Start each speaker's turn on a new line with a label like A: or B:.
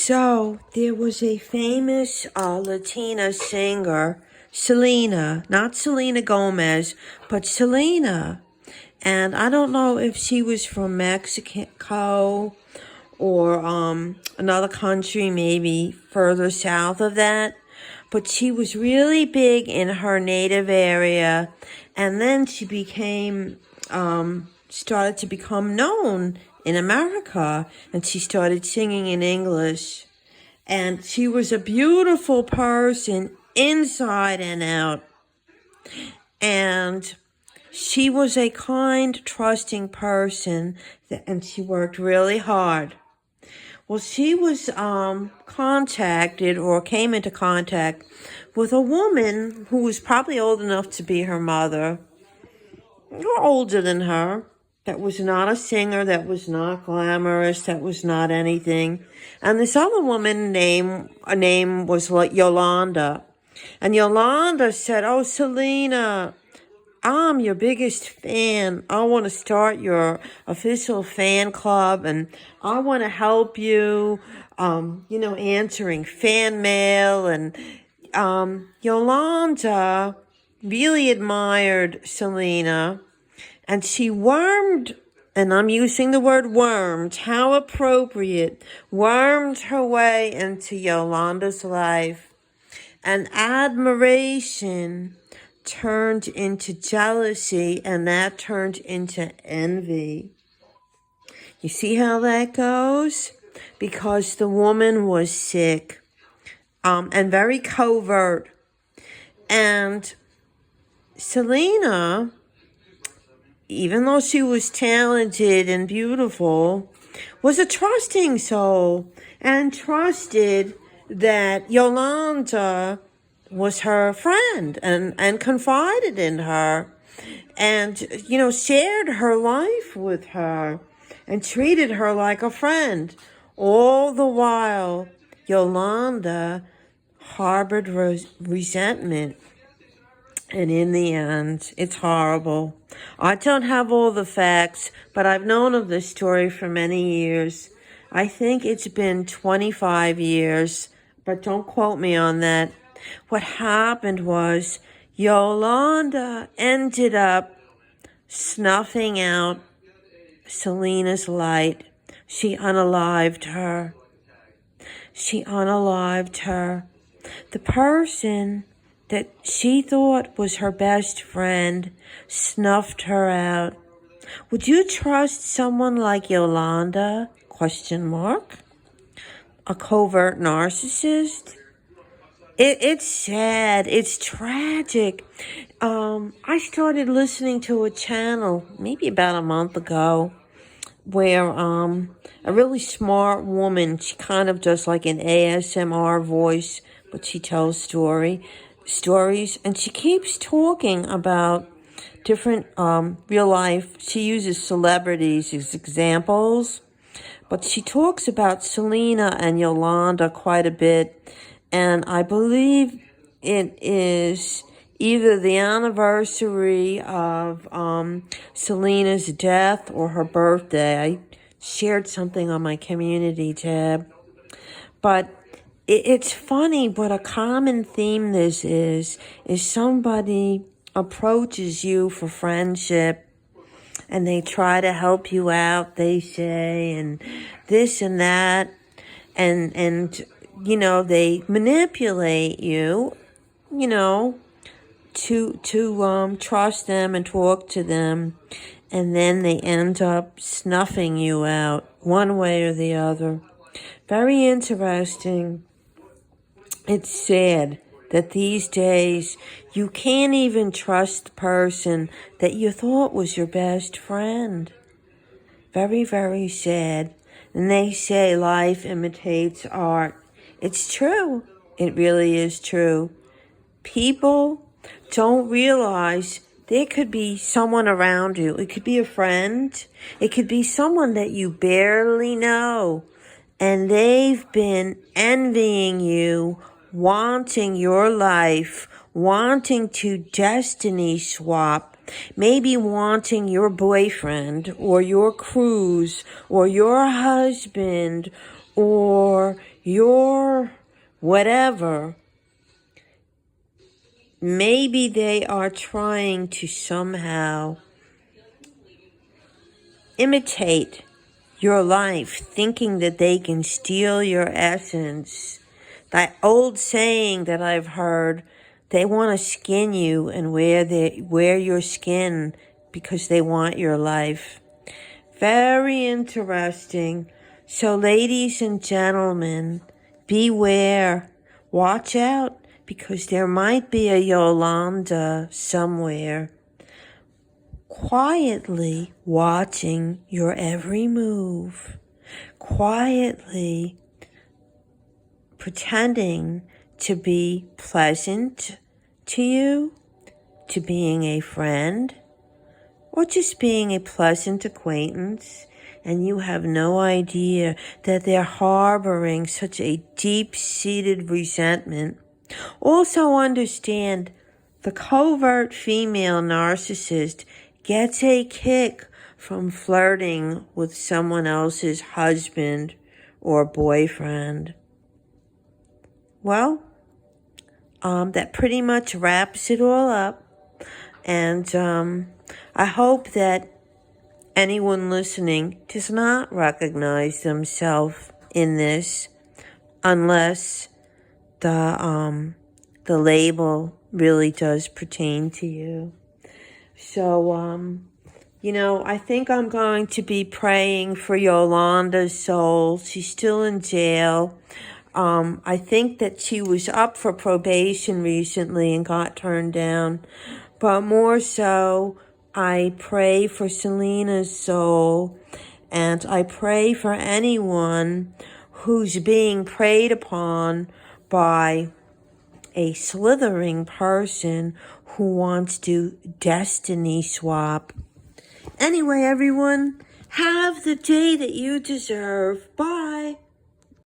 A: So there was a famous Latina singer, Selena, not Selena Gomez, but Selena. And I don't know if she was from Mexico or another country, maybe further south of that. But she was really big in her native area. And then she started to become known in America. And she started singing in English. And she was a beautiful person inside and out. And she was a kind, trusting person, and she worked really hard. Well, she was contacted or came into contact with a woman who was probably old enough to be her mother, or older than her, that was not a singer, that was not glamorous, that was not anything. And this other woman name was Yolanda. And Yolanda said, "Oh, Selena, I'm your biggest fan. I want to start your official fan club, and I want to help you, answering fan mail." And Yolanda really admired Selena, and she wormed, and I'm using the word wormed, how appropriate, wormed her way into Yolanda's life. And admiration turned into jealousy, and that turned into envy. You see how that goes? Because the woman was sick, and very covert. And Selena, even though she was talented and beautiful, was a trusting soul and trusted that Yolanda was her friend and confided in her and, shared her life with her and treated her like a friend. All the while, Yolanda harbored resentment. And in the end, it's horrible. I don't have all the facts, but I've known of this story for many years. I think it's been 25 years, but don't quote me on that. What happened was Yolanda ended up snuffing out Selena's light. She unalived her. The person that she thought was her best friend snuffed her out. Would you trust someone like Yolanda? ? A covert narcissist? It's sad. It's tragic. I started listening to a channel maybe about a month ago where a really smart woman, she kind of does like an ASMR voice, but she tells stories, and she keeps talking about different real life. She uses celebrities as examples, but she talks about Selena and Yolanda quite a bit. And I believe it is either the anniversary of Selena's death or her birthday. I shared something on my community tab. But it's funny what a common theme this is somebody approaches you for friendship and they try to help you out, they say, and this and that, and they manipulate you, to trust them and talk to them, and then they end up snuffing you out one way or the other. Very interesting. It's sad that these days you can't even trust the person that you thought was your best friend. Very, very sad. And they say life imitates art. It's true. It really is true. People don't realize there could be someone around you. It could be a friend. It could be someone that you barely know. And they've been envying you, wanting your life, wanting to destiny swap, maybe wanting your boyfriend or your cruise or your husband or your whatever, maybe they are trying to somehow imitate your life, thinking that they can steal your essence. That old saying that I've heard, they want to skin you and wear your skin because they want your life. Very interesting. So ladies and gentlemen, beware. Watch out, because there might be a Yolanda somewhere quietly watching your every move, quietly pretending to be pleasant to you, to being a friend, or just being a pleasant acquaintance, and you have no idea that they're harboring such a deep-seated resentment. Also understand, the covert female narcissist gets a kick from flirting with someone else's husband or boyfriend. Well, that pretty much wraps it all up. And I hope that anyone listening does not recognize themselves in this, unless the label really does pertain to you. So, I think I'm going to be praying for Yolanda's soul. She's still in jail. I think that she was up for probation recently and got turned down. But more so, I pray for Selena's soul, and I pray for anyone who's being preyed upon by a slithering person who wants to destiny swap. Anyway, everyone, have the day that you deserve. Bye.